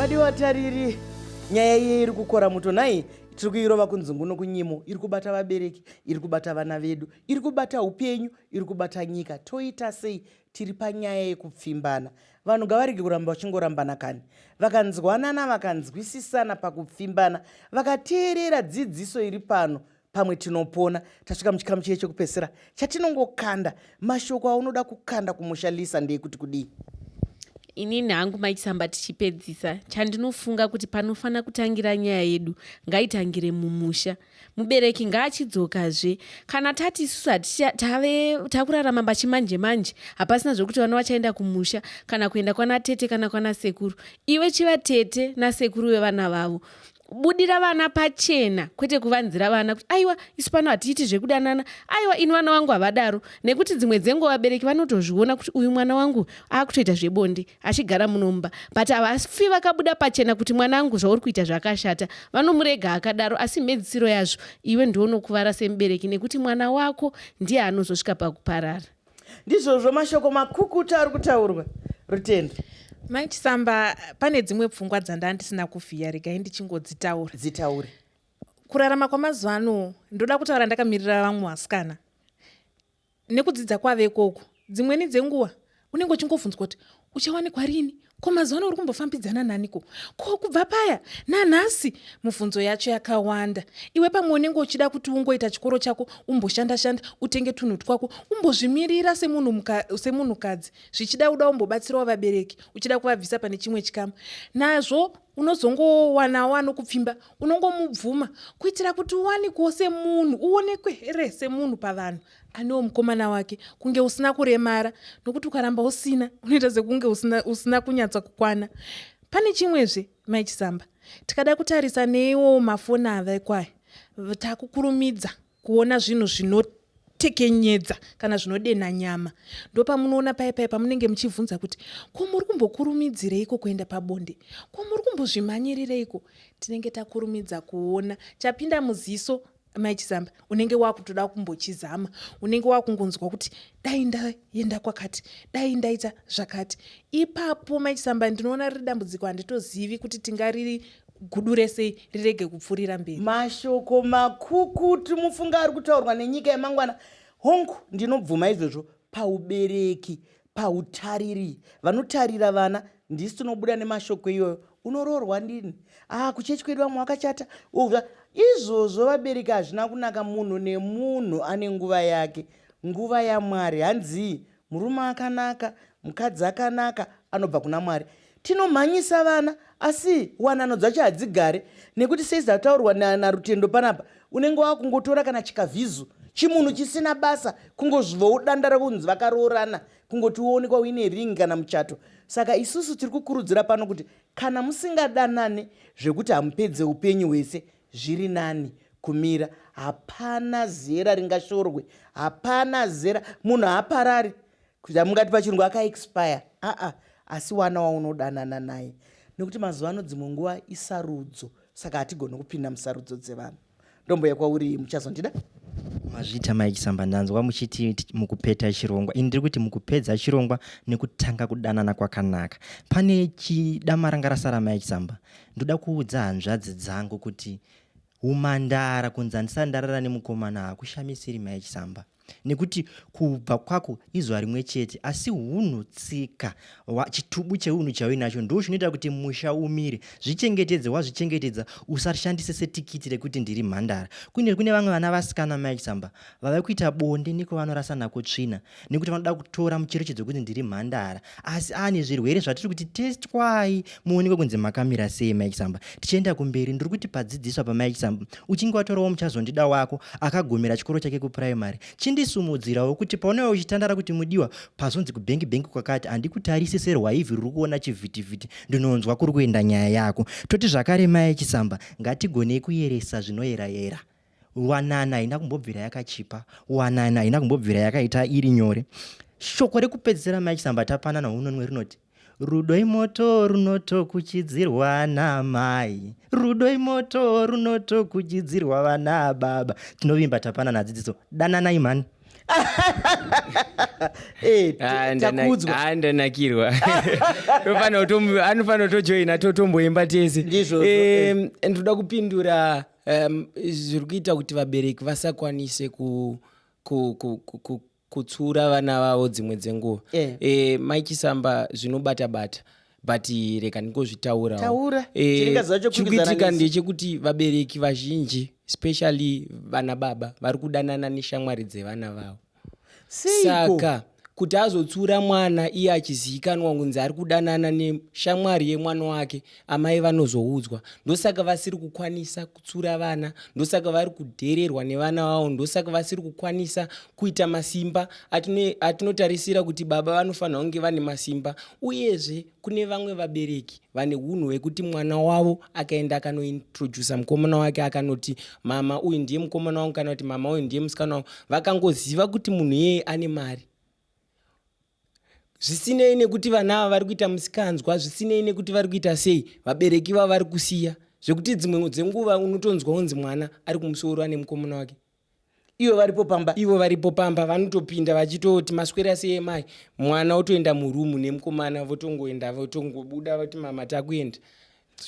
Hadiwatariri, nyaya iyi iri kukora muto nai tiri kuirova kunzungu nokunyimo, iri kubata vabereki, iri kubata vana vedu, iri kubata upenyu, iri kubata nyika. Toita sei tiri panyaya yekupfimbana. Vanhu ngavarege kuramba vachingorambana kani, vakanzwanana vakanzwisisana pakupfimbana, vakateerera dzidziso iri pano, pamwe tinopona. Tasvika muchikamu chiye chekupesera chatinongokanda mashoko aunoda kukanda kumusha Lisa ndeyekuti kudii. Inini hangu maichisamba tichipedzisa, chandinofunga kuti panofana kutangira nyaya yedu ngaitangire mumusha. Mubereki ngaachidzokazve. Kana tati isusu takurarama pachimanje manje, hapasina zvokuti vana vachaenda kumusha kana kuenda kwana tete kana kwana sekuru. Iwe chiva tete nasekuru vevana vavo. Budira vana pachena, kwete kuvanzira vana kuti aiwa isu pano hatiiti zvekudanana, aiwa ini vana vangu havadaro, nekuti dzimwe dzengo vabereki vanotozviona kuti uyu mwana wangu akutoita zvebonde achigara munomba, but havafi vakabuda pachena kuti mwana wangu zvauri kuita zvakashata. Vanomurega akadaro, asi mhedzisiro yazvo iwe ndionokuvara semubereki, nekuti mwana wako ndiye anozosvika pakuparara. Ndizvozvo mashoko makukuta ari kutaurwa. Rutendo Maichisamba, pane dzimwe pfungwa dzandandisina kuvhiya, regai ndichingodzitaura. Dzitaure. Kurarama kwamazuva ano ndoda kutaura ndakamirira vamwe vasikana. Nekudzidza kwave ikoko, dzimweni dzenguva unenge uchingovhunzwa kuti uchawanikwa rini? Ko mazuva ano uri kumbofambidzana naniko? Ko kubva paya nanhasi? Mibvunzo yacho yakawanda. Iwe pamwe unenge uchida kuti ungoita chikoro chako, umboshanda-shanda, utenge tunhu twako, umbozvimirira semunhukadzi, zvichida uda umbobatsirawo vabereki, uchida kuvabvisa pane chimwe chikamu. Nazvo unozongowana nokupfimba, unongomubvuma kuitira kuti uwanikwe semunhu, uonekwe here semunhu pavanhu anewo mukomana wake, kunge usina kuremara, nokuti ukaramba usina unoita sekunge usina kunyatsa kukwana. Pane chimwezve maichisamba, tikada kutarisa neiwo mafoni avakwaya, takukurumidza kuona zvinhu zvinotekenyedza kana zvinodenha nyama. Ndo pamunoona paya pamunenge muchibvunza kuti ko muri kumbokurumidzireiko kuenda pabonde, ko muri kumbozvimanyirireiko. Tinenge takurumidza kuona chapinda muziso maichisamba, unenge wakutoda kumbochizama, unenge wakungonzwa kuti dai ndaenda kwakati, dai ndaita zvakati. Ipapo maichisamba ndinoona riri dambudziko handitozivi kuti tingariri gudure sei rirege kupfurira mberi. Mashoko makukutu mufunga ari kutaurwa nenyika yemangwana. Hongu ndinobvuma izvozvo paubereki, pautariri. Vanotarira vana ndisi tinobuda nemashoko iyoyo. Unoroorwa ndini? Kuchechi kwedu vamwe wakachata. Izvozvo vabereki hazvina kunaka. Munhu nemunhu ane nguva yake, nguva yaMwari. Hanzi murume akanaka, mukadzi akanaka anobva kuna Mwari. Tinomhanyisa vana asi wanano dzacho hadzigare, nekuti seizataurwa naRutendo panapa, unenge wakungotora kana chikavhizu chimunhu chisina basa, kungozvivawo danda rakunzi vakaroorana, kungoti uonekwa uine ringi kana muchato. Saka isusu tiri kukurudzira pano kuti kana musingadanane zvekuti hamupedze upenyu hwese, zviri nani kumira. Hapana zera ringashorwe, hapana zera, munhu haaparari kuti hamungati pachirungu akaexpire. Asi wana waunodanana naye, nekuti mazuva ano dzimwe nguva isarudzo, saka hatigoni kupinda musarudzo dzevanhu. Ndombo yakwauri muchazondida? Mazvita maichisamba, ndanzwa muchiti mukupeta chirongwa. Ini ndiri kuti mukupedza chirongwa nekutanga kudanana kwakanaka. Pane chidama ranga rasara maichisamba. Ndoda kuudza hanzvadzi dzangu kuti umandara kunzi handisandarara nemukomana hakushamisiri maichisamba. Nekuti kubva kwako izuva rimwe chete, asi hunhu tsika, chitubu cheunhu chauinacho ndo zvinoita kuti musha umire. Zvichengetedze, wazvichengetedza usashandise setikiti rekuti ndiri mhandara. Kune vamwe vana vasikana maichisamba vava kuita bonde niko vanorasa nako tsvina, nekuti vanoda kutora mucherechedzo kuti ndiri mhandara, asi ane zvirwere zvatiri kuti testwai muonekwe kunze makamira sei maichisamba. Tichienda kumberi, ndiri kuti padzidziswa pamaichisamba uchinge watorawo muchazondida wako akagomera chikoro chake kupuraimari, ndisumudzirawo kuti paunenge uchitandara kuti mudiwa pazonzi kubhengi kwakati, handikutarise serwaivhi ruri kuona chivhitivhiti, ndinonzwa kuri kuenda nyaya yako. Toti zvakare maichisamba, ngatigonei kuyeresa zvinoyera-yera. Wanana haina kumbobvira yakachipa, wanana haina kumbobvira yakaita iri nyore. Shoko rekupedzisira maichisamba tapanana hunonwe rinoti rudo imoto runotokuchidzirwa namai, rudo imoto runotokuchidzirwa vana baba. Tinovimba tapanana dzidziso, dananai mani. takudzwa ndanakirwa anofanira kutojoina totomboimba tese. Ndoda kupindura zviri kuita kuti vabereki vasakwanise kutsura vana vavo dzimwe dzenguva. Maichisamba zvinobata-bata but reka ndingozvitaurawo. Chiri kuitika ndechekuti vabereki vazhinji especially vana baba vari kudanana neshamwari dzevana vavo. Saka kuti azotsura mwana iye achizivikanwa kunzi ari kudanana neshamwari yemwana wake, amai vanozoudzwa. Ndosaka vasiri kukwanisa kutsura vana, ndosaka vari kudhererwa nevana vavo, ndosaka vasiri kukwanisa kuita masimba atinotarisira kuti baba vanofanira kunge vane masimba. Uyezve kune vamwe vabereki vane unhu hwekuti mwana wavo akaenda akanointrodusa mukomana wake akanoti mama uyu ndiye mukomana wangu kana kuti mama uyu ndiye musikana wangu, vakangoziva kuti munhu iyeye ane mari. Zvisinei nekuti vana ava vari kuita musikanzwa, zvisinei nekuti vari kuita sei, vabereki vavo vari kusiya. Zvekuti dzimwe dzenguva unotonzwa kunzi mwana ari kumusoro ane mukomana wake. Ivo varipo pamba vanotopinda vachitoti maswera sei mai, mwana otoenda murumu nemukomana votongoenda votongobuda voti mama takuenda.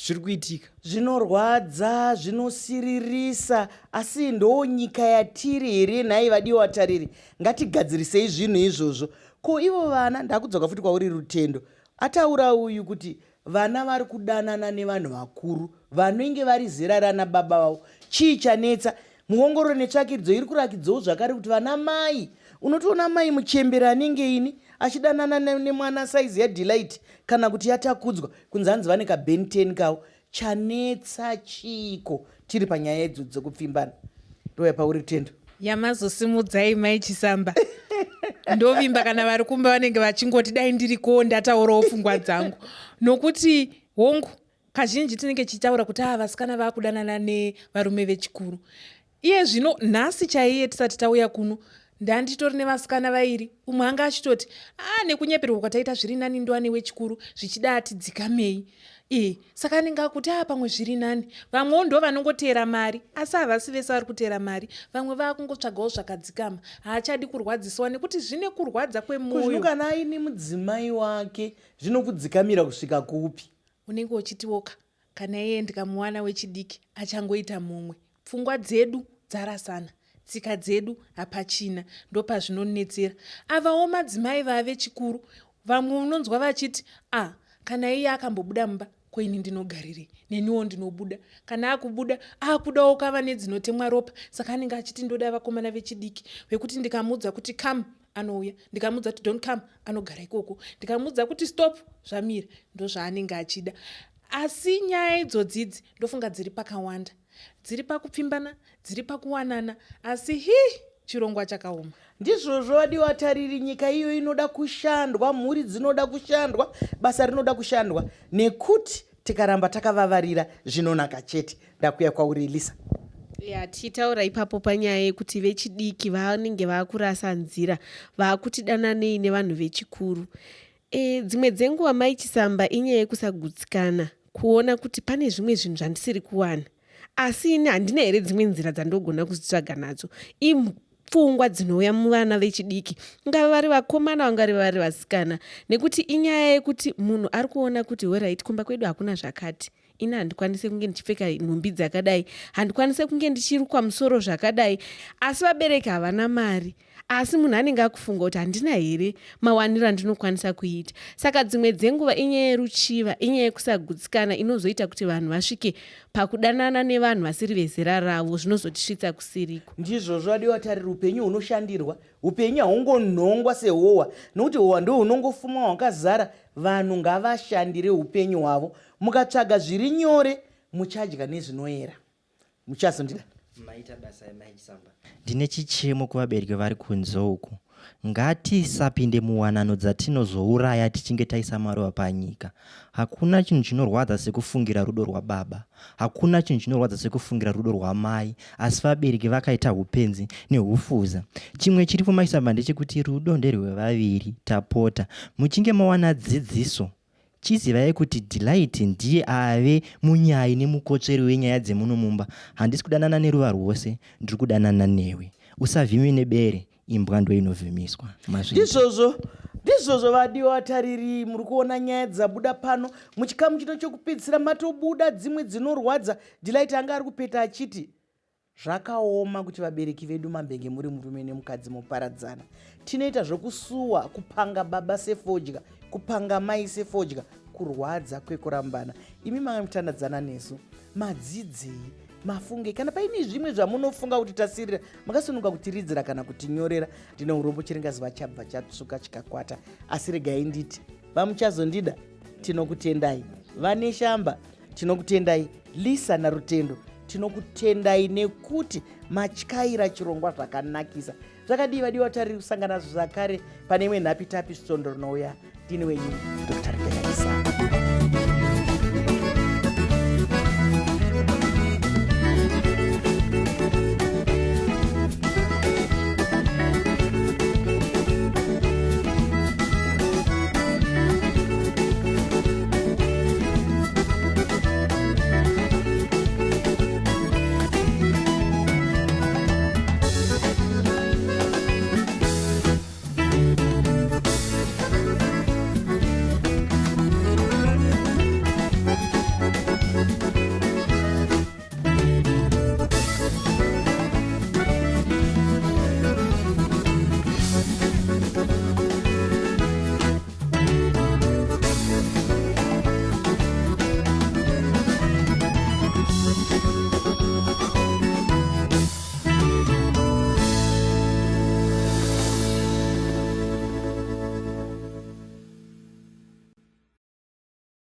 Zviri kuitika, zvinorwadza, zvinosiririsa, asi ndo nyika yatiri here. Nhai vadiwa tariri, ngatigadzirisei zvinhu izvozvo. Ko ivo vana, ndakudzoka futi kwauri Rutendo, ataura uyu kuti vana vari kudanana nevanhu vakuru vanenge vari zera rana baba vavo. Chii chanetsa? Muongororo netsvakidzo iri kurakidzawo zvakare kuti vana mai, unotoona mai muchembera anenge ini achidanana nemwana saizi yaDelight kana kuti yatakudzwa kunzi hanzi vane kaBen 10 kawo. Chanetsa chiko tiri panyaya idzo dzokupfimbana. Ndoya pauri Rutendo. Yamazosimudzai maichisamba. Ndovimba kana vari kumba vanenge vachingoti dai ndiriko ndataurawo pfungwa dzangu. Nokuti hongu kazhinji tinenge tichitaura kuti vasikana vakudanana nevarume vechikuru. Iye zvino nhasi chaiye tisati tauya kuno ndanditori nevasikana vairi, umwe anga achitoti nekunyeperwa kwataita zviri nani ndoane wechikuru zvichida atidzikamei. Saka anenge akuti pamwe zviri nani. Vamwewo ndo vanongoteera mari, asi havasi vese vari kuteera mari. Vamwe vakungotsvagawo zvakadzikama, haachadi kurwadziswa nekuti zvine kurwadza kwemwoyo. Kuzvino kana aine mudzimai wake zvinokudzikamira kusvika kupi? Unenge uchitiwoka kana iye ndikamuwana wechidiki achangoita mumwe. Pfungwa dzedu dzarasana, tsika dzedu hapachina, ndo pazvinonetsera. Avawo madzimai vavechikuru, vamwe unonzwa vachiti kana iye akambobuda mumba koini ndinogarirei, neniwo ndinobuda. Kana akubuda akudawo kava nedzinotemwa ropa, saka anenge achiti ndoda vakomana vechidiki vekuti ndikamudza kuti come anouya, ndikamudza kuti don't come anogara ikoko, ndikamudza kuti stop zvamira, ndo zvaanenge achida. Asi nyaya idzodzidzi ndofunga dziri pakawanda, dziri pakupfimbana, dziri pakuwanana, asi chirongwa chakaoma. Ndizvozvo vadiwa tariri, nyika iyo inoda kushandwa, mhuri dzinoda kushandwa, basa rinoda kushandwa, nekuti tikaramba takavavarira zvinonaka chete. Ndakuya kwauri Elisa. Tichitaura ipapo panyaya yekuti vechidiki vanenge vakurasa nzira, vakuti dananei nevanhu vechikuru. Dzimwe dzenguva maichisamba inyaya yekusagutsikana, kuona kuti pane zvimwe zvinhu zvandisiri kuwana, asi ini handina here dzimwe nzira dzandogona kuzvitsvaga nadzo. Pfungwa dzinouya muvana vechidiki, ngava vari vakomana vangari vari vasikana, nekuti inyaya yekuti munhu ari kuona kuti werit, kumba kwedu hakuna zvakati, ini handikwanise kunge ndichipfeka nhumbi dzakadai, handikwanise kunge ndichirukwa musoro zvakadai, asi vabereki havana mari. Asi munhu anenge akufunga kuti handina here mawaniro andinokwanisa kuita. Saka dzimwe dzenguva inyaya yeruchiva, inyaya yekusagutsikana inozoita kuti vanhu vasvike pakudanana nevanhu vasiri vezera ravo, zvinozotisvitsa kusiriko. Ndizvozvo vadiwa tariri, upenyu hunoshandirwa, upenyu haungonhongwa sehohwa, nokuti hohwa ndo hunongofuma hwakazara. Vanhu ngavashandire upenyu hwavo, mukatsvaga zviri nyore muchadya nezvinoyera. Muchazondida maita basa yemaichisamba. Ndine chichemo kuvabereki vari kunze uku, ngatisapinde muwanano dzatinozouraya tichinge taisa maruva panyika. Hakuna chinhu chinorwadza sekufungira rudo rwababa, hakuna chinhu chinorwadza sekufungira rudo rwamai, asi vabereki vakaita upenzi neufuza. Chimwe chiripo maichisamba ndechekuti rudo nderwevaviri. Tapota muchinge mawana dzidziso, chizivai kuti Delight ndiye ave munyai nemukotsveri wenyaya dzemuno mumba. Handisi kudanana neruva rwose, ndiri kudanana newe. Usavhimi nebere, imbwa ndo inovhimiswa. Ndizvozvo vadiwa vatariri, muri kuona nyaya dzabuda pano. Muchikamu chino chokupedzisira matobuda dzimwe dzinorwadza. Delight anga ari kupeta achiti zvakaoma kuti vabereki vedu mambenge muri murume nemukadzi moparadzana. Tinoita zvokusuwa, kupanga baba sefodya, kupanga mai sefodya, kurwadza kwekurambana. Imi manga mutandadzana nesu, madzidzi mafunge kana paine zvimwe zvamunofunga kuti tasirira, makasununga kutiridzira kana kutinyorera. Ndine urombo chiringaziva chabva chatsuka chikakwata. Asi regai nditi vamuchazondida, tinokutendai. Vane shamba, tinokutendai. Lisa naRutendo, tinokutendai nekuti matyaira chirongwa zvakanakisa. Zvakadii vadiwa vatariri kusangana zvakare pane imwe nhapi tapi svondo rinouya. Ndini wenyu Dr. Belaisa.